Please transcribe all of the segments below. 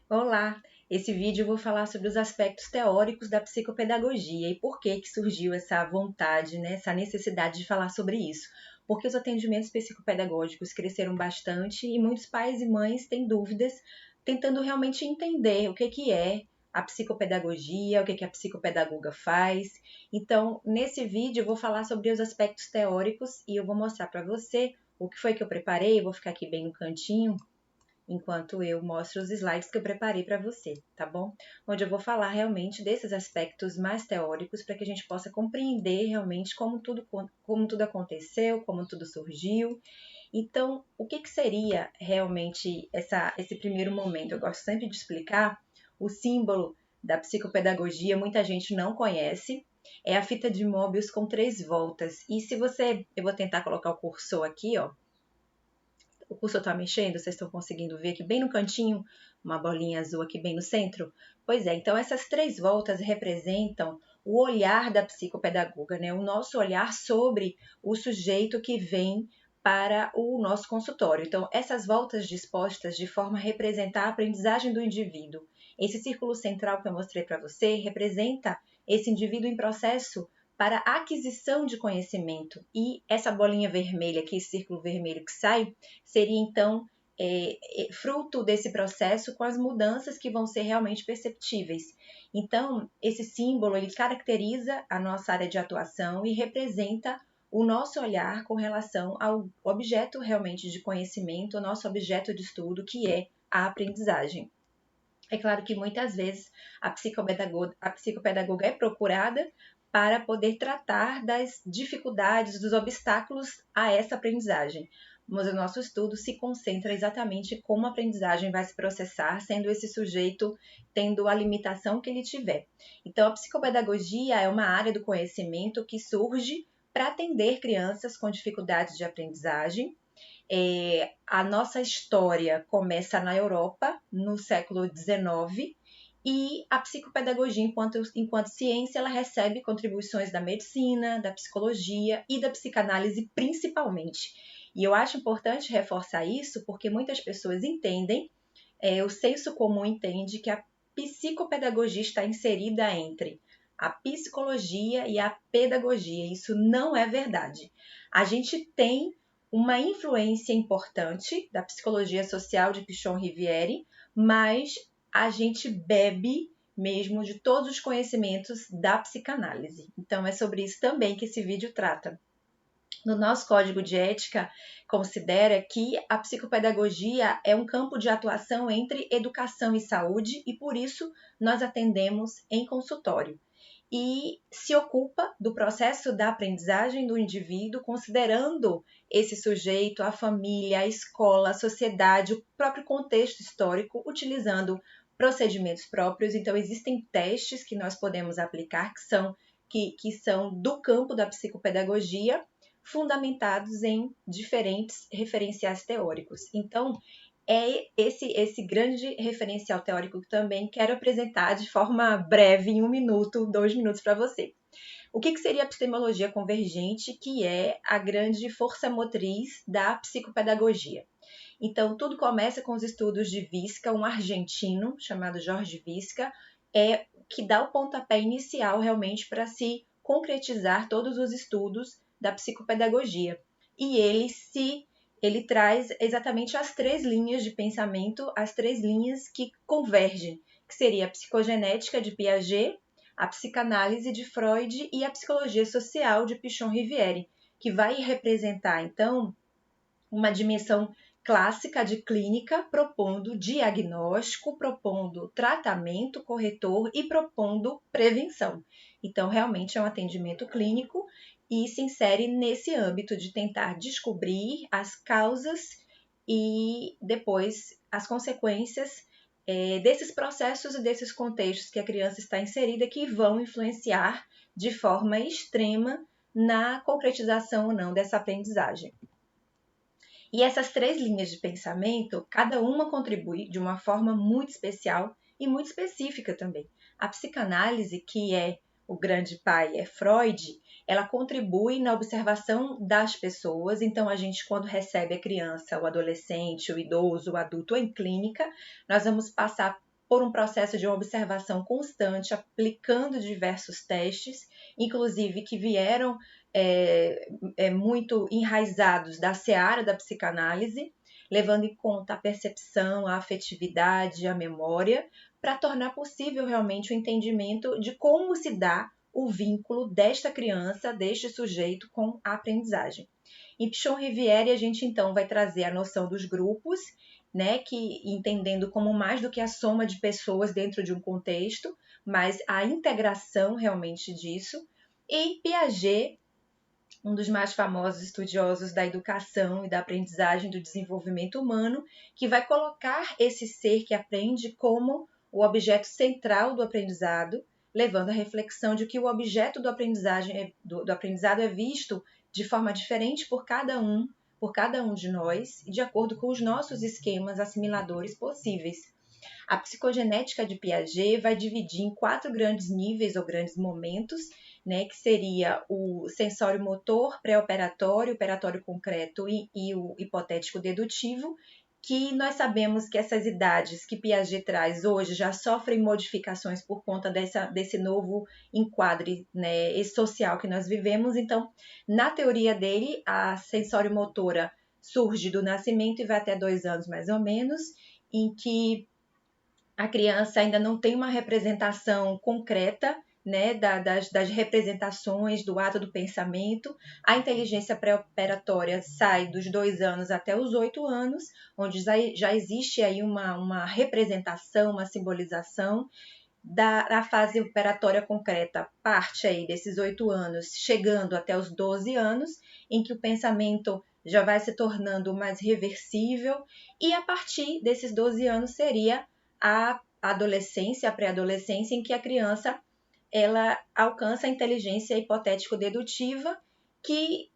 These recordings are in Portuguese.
Olá! Esse vídeo eu vou falar sobre os aspectos teóricos da psicopedagogia e por que surgiu essa vontade, né, essa necessidade de falar sobre isso. Porque os atendimentos psicopedagógicos cresceram bastante e muitos pais e mães têm dúvidas, tentando realmente entender o que é a psicopedagogia, o que a psicopedagoga faz. Então, nesse vídeo eu vou falar sobre os aspectos teóricos e eu vou mostrar para você o que foi que eu preparei. Eu vou ficar aqui bem no cantinho enquanto eu mostro os slides que eu preparei para você, tá bom? Onde eu vou falar realmente desses aspectos mais teóricos para que a gente possa compreender realmente como tudo aconteceu, como tudo surgiu. Então, o que seria realmente esse primeiro momento? Eu gosto sempre de explicar o símbolo da psicopedagogia, muita gente não conhece. É a fita de Möbius com 3 voltas. E se você... Eu vou tentar colocar o cursor aqui, ó. O cursor está mexendo, vocês estão conseguindo ver aqui bem no cantinho, uma bolinha azul aqui bem no centro? Pois é, então essas 3 voltas representam o olhar da psicopedagoga, né? O nosso olhar sobre o sujeito que vem para o nosso consultório. Então, essas voltas dispostas de forma a representar a aprendizagem do indivíduo. Esse círculo central que eu mostrei para você representa esse indivíduo em processo para aquisição de conhecimento. E essa bolinha vermelha aqui, esse círculo vermelho que sai, seria então fruto desse processo com as mudanças que vão ser realmente perceptíveis. Então, esse símbolo ele caracteriza a nossa área de atuação e representa o nosso olhar com relação ao objeto realmente de conhecimento, o nosso objeto de estudo, que é a aprendizagem. É claro que muitas vezes a psicopedagoga é procurada para poder tratar das dificuldades, dos obstáculos a essa aprendizagem. Mas o nosso estudo se concentra exatamente como a aprendizagem vai se processar, sendo esse sujeito tendo a limitação que ele tiver. Então, a psicopedagogia é uma área do conhecimento que surge para atender crianças com dificuldades de aprendizagem. A nossa história começa na Europa, no século XIX, e a psicopedagogia, enquanto ciência, ela recebe contribuições da medicina, da psicologia e da psicanálise, principalmente. E eu acho importante reforçar isso porque muitas pessoas entendem, o senso comum entende que a psicopedagogia está inserida entre a psicologia e a pedagogia. Isso não é verdade. A gente tem uma influência importante da psicologia social de Pichon Rivière, mas a gente bebe mesmo de todos os conhecimentos da psicanálise. Então é sobre isso também que esse vídeo trata. No nosso código de ética, considera que a psicopedagogia é um campo de atuação entre educação e saúde e, por isso, nós atendemos em consultório. E se ocupa do processo da aprendizagem do indivíduo, considerando esse sujeito, a família, a escola, a sociedade, o próprio contexto histórico, utilizando procedimentos próprios. Então, existem testes que nós podemos aplicar que são do campo da psicopedagogia, fundamentados em diferentes referenciais teóricos. Então, é esse grande referencial teórico que também quero apresentar de forma breve, em 1 minuto, 2 minutos para você. O que seria a epistemologia convergente, que é a grande força motriz da psicopedagogia? Então, tudo começa com os estudos de Visca, um argentino chamado Jorge Visca, que dá o pontapé inicial realmente para se concretizar todos os estudos da psicopedagogia. E ele traz exatamente as 3 linhas de pensamento, as 3 linhas que convergem, que seria a psicogenética de Piaget, a psicanálise de Freud e a psicologia social de Pichon Rivière, que vai representar, então, uma dimensão clássica de clínica, propondo diagnóstico, propondo tratamento corretor e propondo prevenção. Então, realmente é um atendimento clínico e se insere nesse âmbito de tentar descobrir as causas e depois as consequências desses processos e desses contextos que a criança está inserida que vão influenciar de forma extrema na concretização ou não dessa aprendizagem. E essas 3 linhas de pensamento, cada uma contribui de uma forma muito especial e muito específica também. A psicanálise, que é o grande pai, é Freud, ela contribui na observação das pessoas. Então, a gente, quando recebe a criança, o adolescente, o idoso, o adulto em clínica, nós vamos passar por um processo de observação constante, aplicando diversos testes, inclusive que vieram muito enraizados da seara da psicanálise, levando em conta a percepção, a afetividade, a memória, para tornar possível realmente o entendimento de como se dá o vínculo desta criança, deste sujeito com a aprendizagem. Em Pichon-Rivière, a gente então vai trazer a noção dos grupos, né, que entendendo como mais do que a soma de pessoas dentro de um contexto, mas a integração realmente disso. E Piaget, um dos mais famosos estudiosos da educação e da aprendizagem do desenvolvimento humano, que vai colocar esse ser que aprende como o objeto central do aprendizado, levando à reflexão de que o objeto do aprendizado é visto de forma diferente por cada um de nós, e de acordo com os nossos esquemas assimiladores possíveis. A psicogenética de Piaget vai dividir em 4 grandes níveis ou grandes momentos, né, que seria o sensório motor, pré-operatório, operatório concreto e o hipotético dedutivo, que nós sabemos que essas idades que Piaget traz hoje já sofrem modificações por conta desse novo enquadre, né, social que nós vivemos. Então, na teoria dele, a sensório-motora surge do nascimento e vai até 2 anos mais ou menos, em que a criança ainda não tem uma representação concreta, né, das representações do ato do pensamento. A inteligência pré-operatória sai dos 2 anos até os 8 anos, onde já existe aí uma representação, uma simbolização. Da fase operatória concreta parte aí desses 8 anos, chegando até os 12 anos, em que o pensamento já vai se tornando mais reversível, e a partir desses 12 anos seria a adolescência, a pré-adolescência, em que a criança ela alcança a inteligência hipotético-dedutiva, que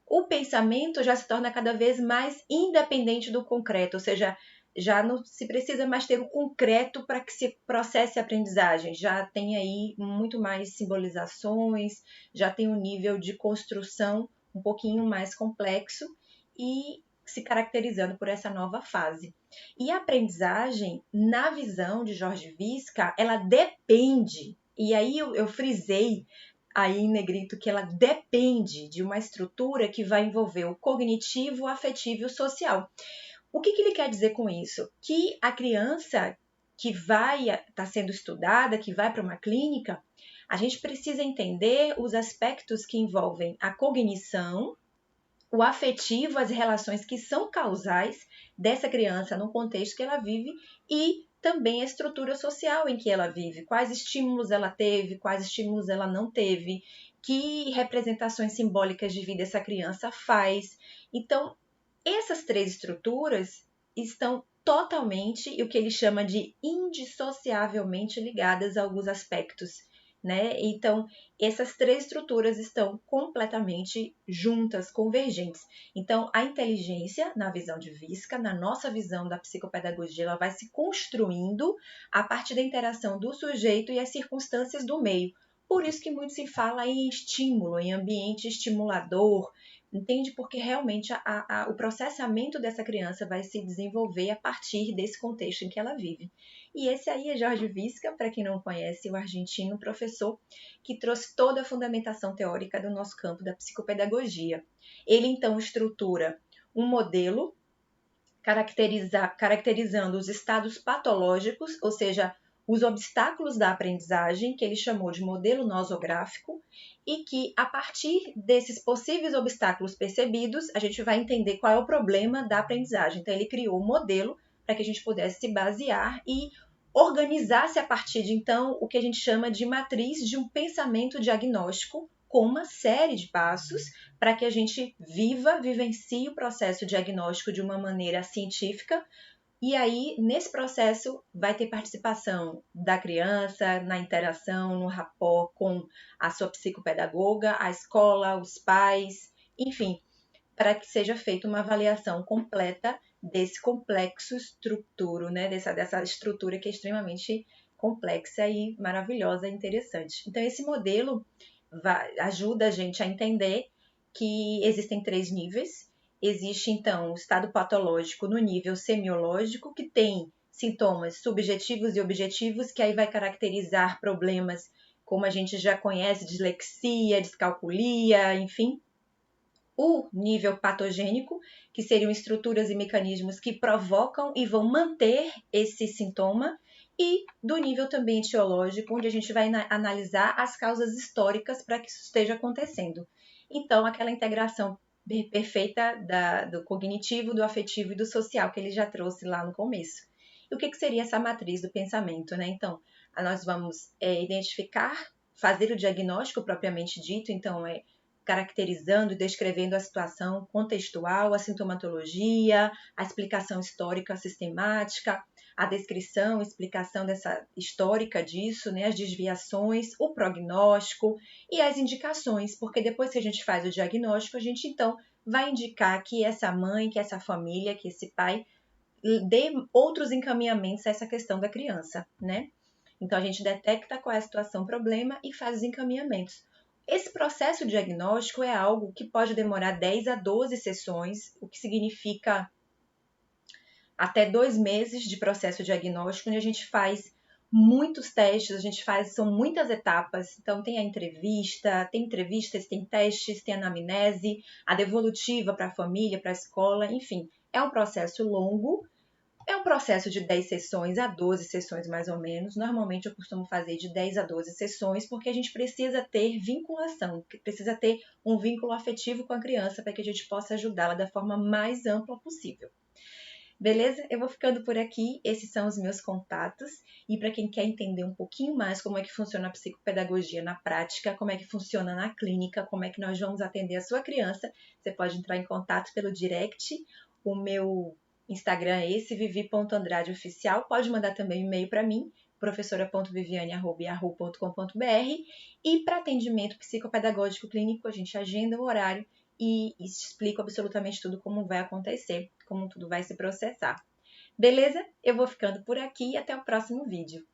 o pensamento já se torna cada vez mais independente do concreto, ou seja, já não se precisa mais ter o concreto para que se processe a aprendizagem, já tem aí muito mais simbolizações, já tem um nível de construção um pouquinho mais complexo e se caracterizando por essa nova fase. E a aprendizagem, na visão de Jorge Visca, ela depende, e aí eu frisei aí em negrito que ela depende de uma estrutura que vai envolver o cognitivo, o afetivo e o social. O que ele quer dizer com isso? Que a criança que vai estar sendo estudada, que vai para uma clínica, a gente precisa entender os aspectos que envolvem a cognição, o afetivo, as relações que são causais dessa criança no contexto que ela vive e também a estrutura social em que ela vive, quais estímulos ela teve, quais estímulos ela não teve, que representações simbólicas de vida essa criança faz. Então, essas 3 estruturas estão totalmente, e o que ele chama de indissociavelmente ligadas a alguns aspectos, né? Então, essas 3 estruturas estão completamente juntas, convergentes. Então, a inteligência, na visão de Visca, na nossa visão da psicopedagogia, ela vai se construindo a partir da interação do sujeito e as circunstâncias do meio. Por isso que muito se fala em estímulo, em ambiente estimulador, entende? Porque realmente o processamento dessa criança vai se desenvolver a partir desse contexto em que ela vive. E esse aí é Jorge Visca, para quem não conhece, o argentino professor que trouxe toda a fundamentação teórica do nosso campo da psicopedagogia. Ele então estrutura um modelo caracterizando os estados patológicos, ou seja, os obstáculos da aprendizagem, que ele chamou de modelo nosográfico, e que, a partir desses possíveis obstáculos percebidos, a gente vai entender qual é o problema da aprendizagem. Então, ele criou um modelo para que a gente pudesse se basear e organizar-se a partir de, então, o que a gente chama de matriz de um pensamento diagnóstico, com uma série de passos para que a gente vivencie o processo diagnóstico de uma maneira científica. E aí, nesse processo, vai ter participação da criança na interação, no rapport com a sua psicopedagoga, a escola, os pais, enfim, para que seja feita uma avaliação completa desse complexo estruturo, né? Dessa estrutura que é extremamente complexa e maravilhosa e interessante. Então, esse modelo ajuda a gente a entender que existem 3 níveis. Existe, então, o estado patológico no nível semiológico, que tem sintomas subjetivos e objetivos, que aí vai caracterizar problemas como a gente já conhece, dislexia, descalculia, enfim. O nível patogênico, que seriam estruturas e mecanismos que provocam e vão manter esse sintoma, e do nível também etiológico, onde a gente vai analisar as causas históricas para que isso esteja acontecendo. Então, aquela integração perfeita do cognitivo, do afetivo e do social, que ele já trouxe lá no começo. E o que seria essa matriz do pensamento, né? Então, nós vamos identificar, fazer o diagnóstico propriamente dito, então caracterizando e descrevendo a situação contextual, a sintomatologia, a explicação histórica sistemática, a descrição, explicação dessa histórica disso, né, as desviações, o prognóstico e as indicações, porque depois que a gente faz o diagnóstico, a gente então vai indicar que essa mãe, que essa família, que esse pai dê outros encaminhamentos a essa questão da criança, né? Então a gente detecta qual é a situação, problema e faz os encaminhamentos. Esse processo diagnóstico é algo que pode demorar 10 a 12 sessões, o que significa até 2 meses de processo diagnóstico, onde a gente faz muitos testes, são muitas etapas. Então tem entrevistas, tem testes, tem anamnese, a devolutiva para a família, para a escola, enfim. É um processo longo. É um processo de 10 sessões a 12 sessões, mais ou menos. Normalmente eu costumo fazer de 10 a 12 sessões, porque a gente precisa ter vinculação, precisa ter um vínculo afetivo com a criança para que a gente possa ajudá-la da forma mais ampla possível. Beleza? Eu vou ficando por aqui. Esses são os meus contatos. E para quem quer entender um pouquinho mais como é que funciona a psicopedagogia na prática, como é que funciona na clínica, como é que nós vamos atender a sua criança, você pode entrar em contato pelo direct. O meu Instagram é esse, vivi.andradeoficial. Pode mandar também um e-mail para mim, professora.viviane@yahoo.com.br. E para atendimento psicopedagógico clínico, a gente agenda o horário e explico absolutamente tudo como vai acontecer, como tudo vai se processar. Beleza? Eu vou ficando por aqui e até o próximo vídeo.